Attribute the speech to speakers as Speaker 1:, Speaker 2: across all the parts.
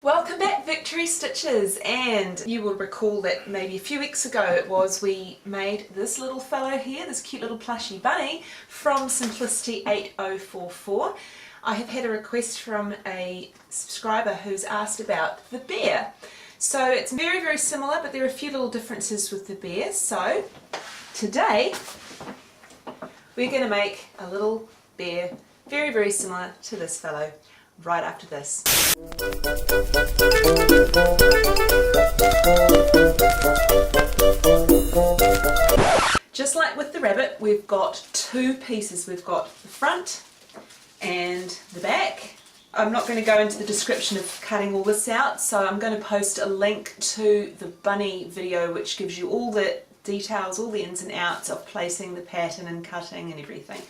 Speaker 1: Welcome back, Victory Stitches, and you will recall that maybe a few weeks ago it was we made this little fellow here, this cute little plushy bunny from Simplicity 8044. I have had a request from a subscriber who's asked about the bear. So it's very similar, but there are a few little differences with the bear. So today we're going to make a little bear very similar to this fellow right after this. Just like with the rabbit, we've got two pieces. We've got the front and the back. I'm not going to go into the description of cutting all this out, so I'm going to post a link to the bunny video which gives you all the details, all the ins and outs of placing the pattern and cutting and everything.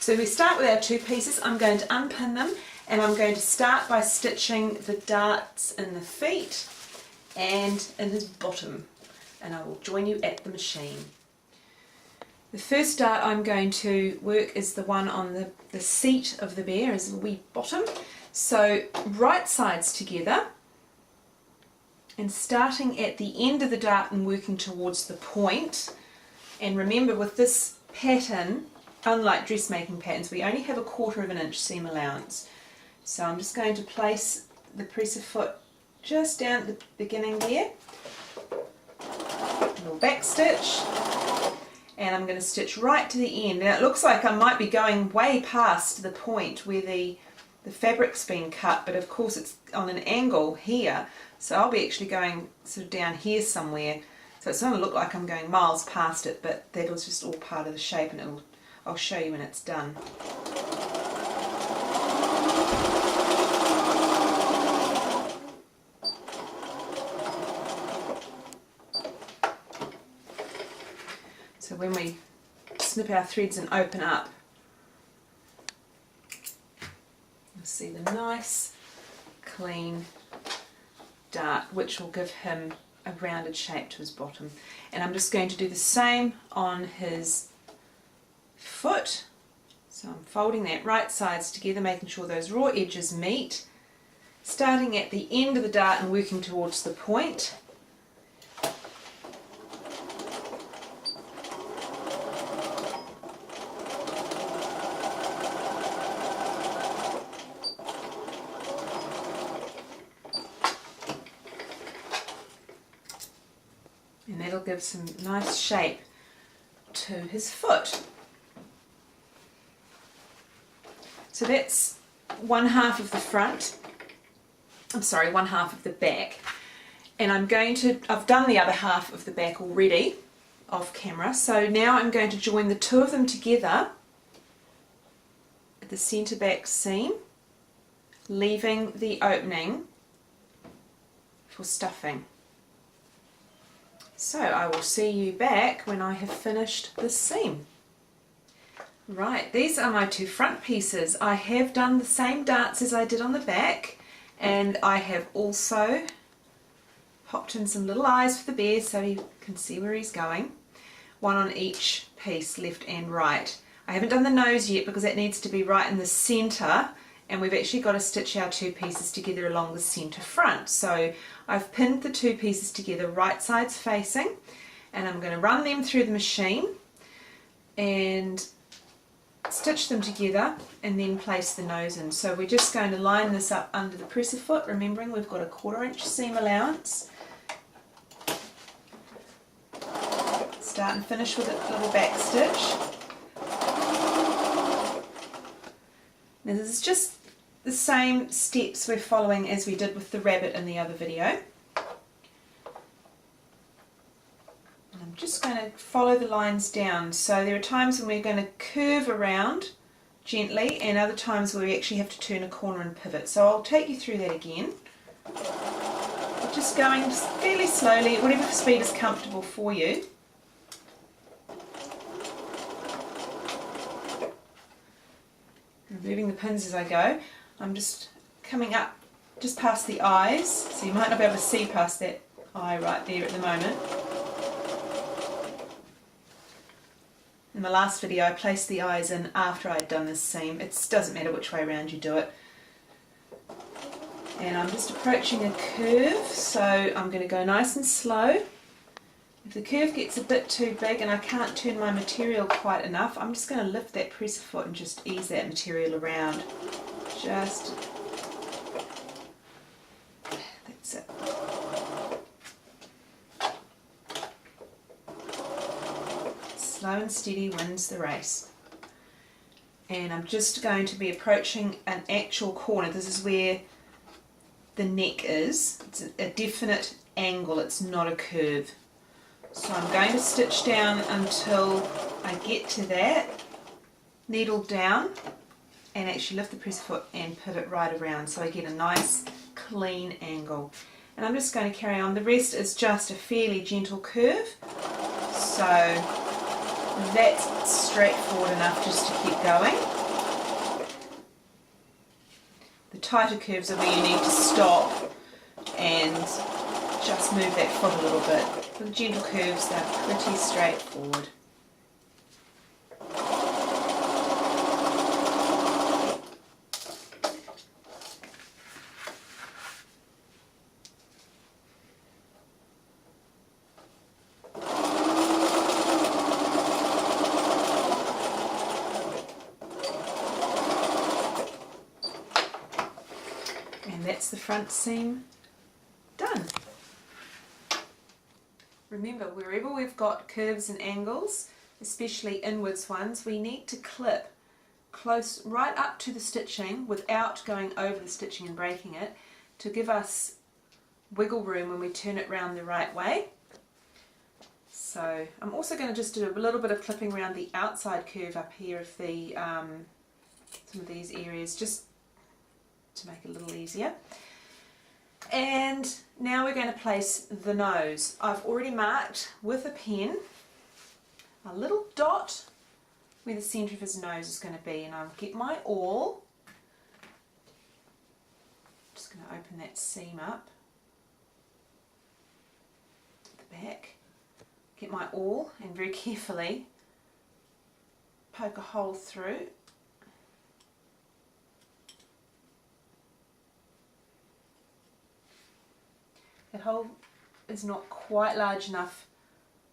Speaker 1: So we start with our two pieces. I'm going to unpin them and I'm going to start by stitching the darts in the feet and in his bottom, and I will join you at the machine. The first dart I'm going to work is the one on the seat of the bear, is the wee bottom. So right sides together and starting at the end of the dart and working towards the point. And remember, with this pattern, unlike dressmaking patterns, we only have 1/4 inch seam allowance. So I'm just going to place the presser foot just down at the beginning there, a little back stitch, and I'm going to stitch right to the end. Now it looks like I might be going way past the point where the fabric's been cut, but of course it's on an angle here, so I'll be actually going sort of down here somewhere. So it's going to look like I'm going miles past it, but that was just all part of the shape, and I'll show you when it's done. So when we snip our threads and open up, you'll see the nice clean dart, which will give him a rounded shape to his bottom. And I'm just going to do the same on his foot. So I'm folding that right sides together, making sure those raw edges meet, starting at the end of the dart and working towards the point. And that'll give some nice shape to his foot. So that's 1/2 of the front, I'm sorry, 1/2 of the back. And I've done the other half of the back already off camera, so now I'm going to join the two of them together at the centre back seam, leaving the opening for stuffing. So I will see you back when I have finished this seam. Right, these are my two front pieces. I have done the same darts as I did on the back, and I have also popped in some little eyes for the bear so you can see where he's going. One on each piece, left and right. I haven't done the nose yet because that needs to be right in the centre, and we've actually got to stitch our two pieces together along the centre front. So I've pinned the two pieces together right sides facing, and I'm going to run them through the machine and stitch them together and then place the nose in. So we're just going to line this up under the presser foot, remembering we've got 1/4 inch seam allowance. Start and finish with a little back stitch. Now this is just the same steps we're following as we did with the rabbit in the other video. I'm just going to follow the lines down. So there are times when we're going to curve around gently and other times where we actually have to turn a corner and pivot. So I'll take you through that again. We're just going fairly slowly at whatever speed is comfortable for you. Removing the pins as I go. I'm just coming up just past the eyes, so you might not be able to see past that eye right there at the moment. In the last video I placed the eyes in after I'd done this seam. It doesn't matter which way around you do it. And I'm just approaching a curve, so I'm going to go nice and slow. If the curve gets a bit too big and I can't turn my material quite enough, I'm just going to lift that presser foot and just ease that material around. Just, that's it. Slow and steady wins the race. And I'm just going to be approaching an actual corner. This is where the neck is. It's a definite angle, it's not a curve. So I'm going to stitch down until I get to that, needle down, and actually lift the presser foot and put it right around so I get a nice clean angle. And I'm just going to carry on. The rest is just a fairly gentle curve, so that's straightforward enough just to keep going. The tighter curves are where you need to stop and just move that foot a little bit. For the gentle curves, they're pretty straightforward. And that's the front seam done. Remember, wherever we've got curves and angles, especially inwards ones, we need to clip close right up to the stitching without going over the stitching and breaking it, to give us wiggle room when we turn it round the right way. So I'm also going to just do a little bit of clipping around the outside curve up here of the some of these areas, just to make it a little easier. And now we're going to place the nose. I've already marked with a pen a little dot where the centre of his nose is going to be, and I'll get my awl. Just going to open that seam up at the back, get my awl and very carefully poke a hole through. That hole is not quite large enough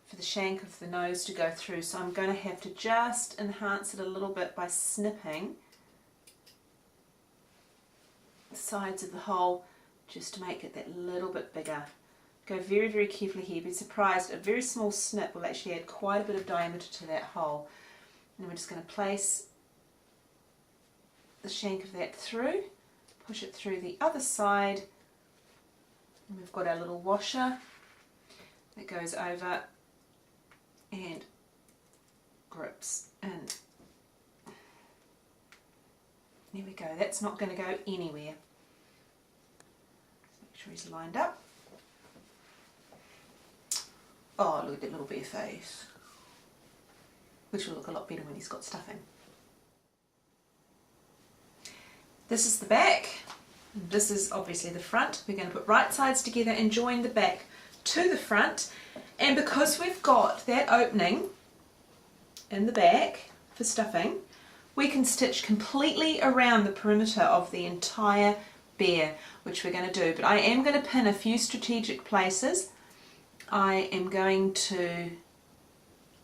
Speaker 1: for the shank of the nose to go through, so I'm going to have to just enhance it a little bit by snipping the sides of the hole just to make it that little bit bigger. Go very, very carefully here. Be surprised, a very small snip will actually add quite a bit of diameter to that hole. And then we're just going to place the shank of that through, push it through the other side. And we've got our little washer that goes over and grips in. There we go, that's not going to go anywhere. Make sure he's lined up. Oh, look at that little bare face. Which will look a lot better when he's got stuffing. This is the back. This is obviously the front. We're going to put right sides together and join the back to the front. And because we've got that opening in the back for stuffing, we can stitch completely around the perimeter of the entire bear, which we're going to do. But I am going to pin a few strategic places. I am going to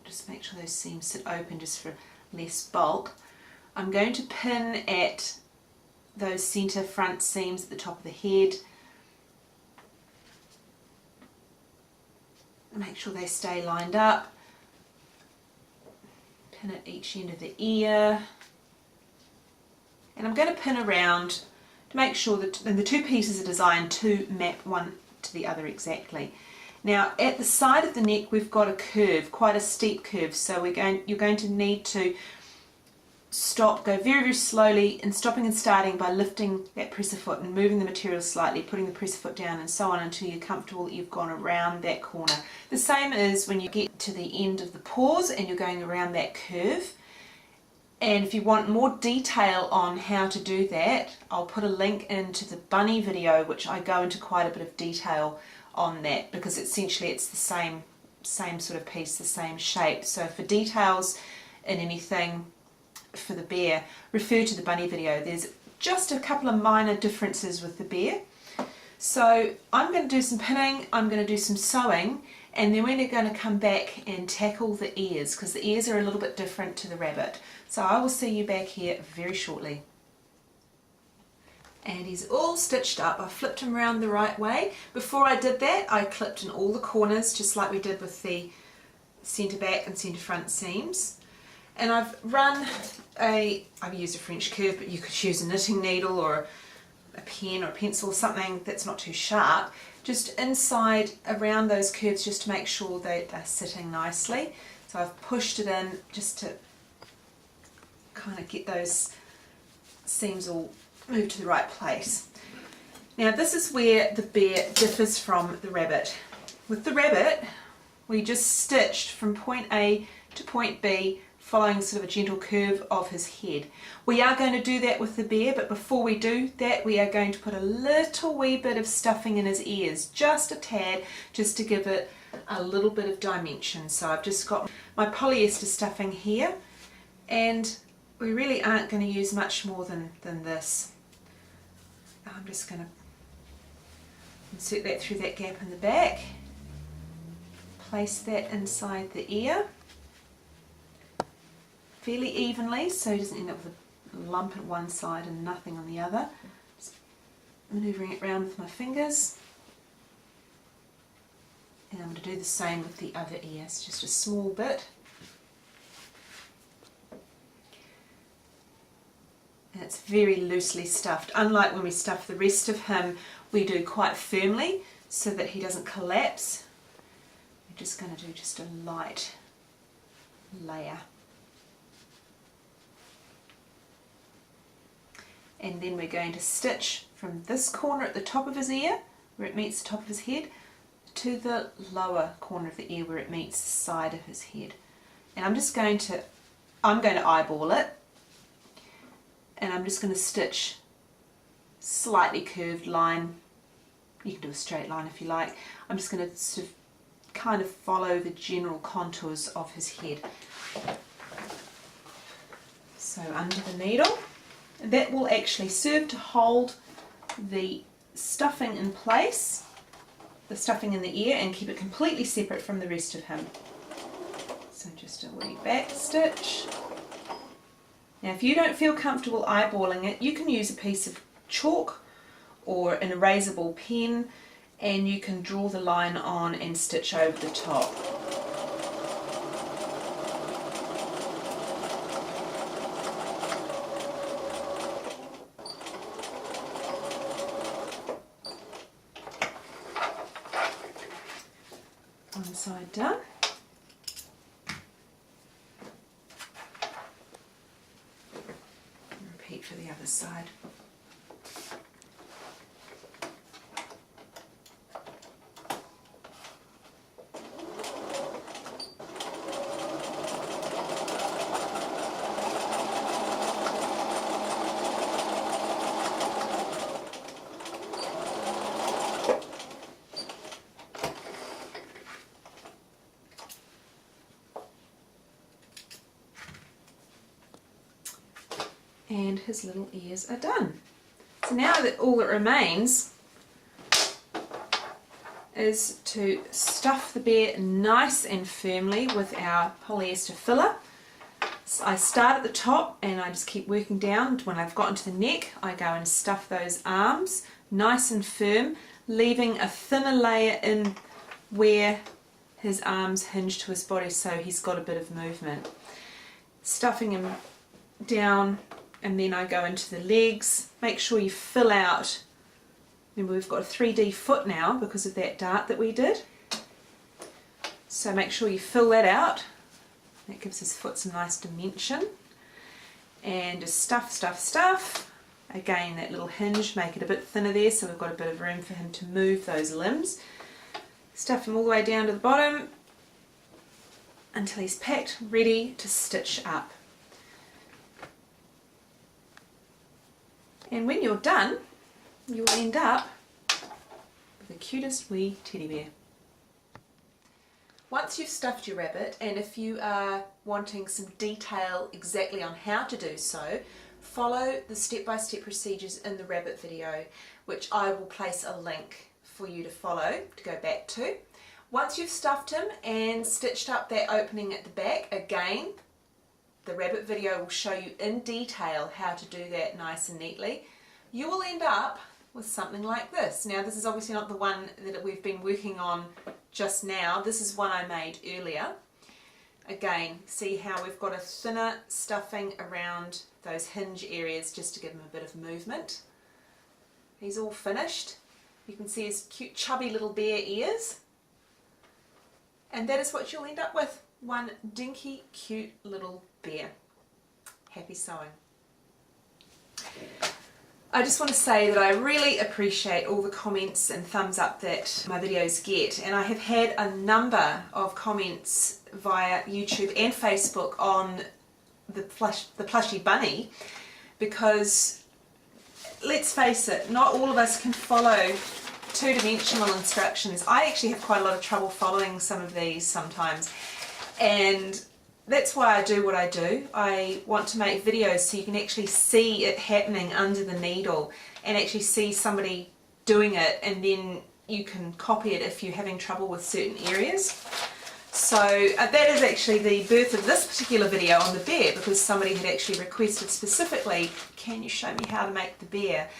Speaker 1: just make sure those seams sit open just for less bulk. I'm going to pin at those centre front seams at the top of the head. Make sure they stay lined up. Pin at each end of the ear. And I'm going to pin around to make sure that the two pieces are designed to map one to the other exactly. Now at the side of the neck we've got a curve, quite a steep curve, so you're going to need to stop, go very, very slowly, and stopping and starting by lifting that presser foot and moving the material slightly, putting the presser foot down and so on until you're comfortable that you've gone around that corner. The same is when you get to the end of the paws and you're going around that curve. And if you want more detail on how to do that, I'll put a link into the bunny video, which I go into quite a bit of detail on that, because essentially it's the same sort of piece, the same shape. So for details in anything for the bear, refer to the bunny video. There's just a couple of minor differences with the bear, So I'm going to do some pinning, I'm going to do some sewing, and then we're going to come back and tackle the ears, because the ears are a little bit different to the rabbit. So I will see you back here very shortly. And he's all stitched up. I flipped him around the right way. Before I did that, I clipped in all the corners, just like we did with the centre back and centre front seams. And I've used a French curve, but you could use a knitting needle or a pen or a pencil or something that's not too sharp, just inside around those curves, just to make sure they are sitting nicely. So I've pushed it in just to kind of get those seams all moved to the right place. Now this is where the bear differs from the rabbit. With the rabbit, we just stitched from point A to point B, following sort of a gentle curve of his head. We are going to do that with the bear, but before we do that, we are going to put a little wee bit of stuffing in his ears, just a tad, just to give it a little bit of dimension. So I've just got my polyester stuffing here, and we really aren't going to use much more than this. I'm just going to insert that through that gap in the back, place that inside the ear fairly evenly so he doesn't end up with a lump at one side and nothing on the other. Just manoeuvring it around with my fingers. And I'm going to do the same with the other ear, it's just a small bit. And it's very loosely stuffed. Unlike when we stuff the rest of him, we do quite firmly so that he doesn't collapse. We're just going to do just a light layer. And then we're going to stitch from this corner at the top of his ear, where it meets the top of his head, to the lower corner of the ear where it meets the side of his head. And I'm going to eyeball it, and I'm just going to stitch slightly curved line. You can do a straight line if you like. I'm just going to sort of kind of follow the general contours of his head. So under the needle. That will actually serve to hold the stuffing in place, the stuffing in the ear, and keep it completely separate from the rest of him. So just a wee back stitch. Now if you don't feel comfortable eyeballing it, you can use a piece of chalk or an erasable pen, and you can draw the line on and stitch over the top. One side done. And repeat for the other side. And his little ears are done. So now that all that remains is to stuff the bear nice and firmly with our polyester filler. So I start at the top and I just keep working down. When I've gotten to the neck, I go and stuff those arms nice and firm, leaving a thinner layer in where his arms hinge to his body, so he's got a bit of movement. Stuffing him down, and then I go into the legs. Make sure you fill out. Remember, we've got a 3D foot now because of that dart that we did. So make sure you fill that out. That gives his foot some nice dimension. And just stuff, stuff, stuff. Again, that little hinge, make it a bit thinner there so we've got a bit of room for him to move those limbs. Stuff him all the way down to the bottom until he's packed, ready to stitch up. And when you're done, you'll end up with the cutest wee teddy bear. Once you've stuffed your rabbit, and if you are wanting some detail exactly on how to do so, follow the step-by-step procedures in the rabbit video, which I will place a link for you to follow to go back to. Once you've stuffed him and stitched up that opening at the back, again, the rabbit video will show you in detail how to do that nice and neatly. You will end up with something like this. Now this is obviously not the one that we've been working on just now. This is one I made earlier. Again, see how we've got a thinner stuffing around those hinge areas just to give him a bit of movement. He's all finished. You can see his cute chubby little bear ears. And that is what you'll end up with. One dinky cute little bear. Happy sewing. I just want to say that I really appreciate all the comments and thumbs up that my videos get, and I have had a number of comments via YouTube and Facebook on the plushy bunny, because let's face it, not all of us can follow two-dimensional instructions. I actually have quite a lot of trouble following some of these sometimes, and that's why I do what I do. I want to make videos so you can actually see it happening under the needle and actually see somebody doing it, and then you can copy it if you're having trouble with certain areas. So that is actually the birth of this particular video on the bear, because somebody had actually requested specifically, can you show me how to make the bear?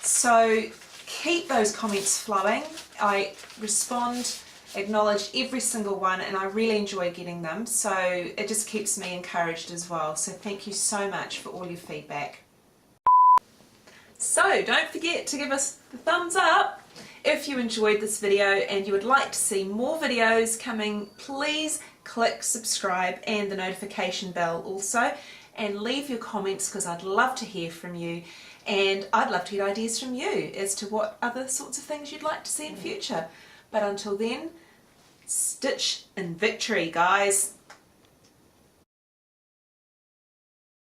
Speaker 1: So keep those comments flowing. I respond, acknowledge every single one, and I really enjoy getting them, so it just keeps me encouraged as well. So thank you so much for all your feedback. So don't forget to give us the thumbs up if you enjoyed this video and you would like to see more videos coming. Please click subscribe and the notification bell also, and leave your comments because I'd love to hear from you, and I'd love to get ideas from you as to what other sorts of things you'd like to see in future. But until then, stitch in victory, guys.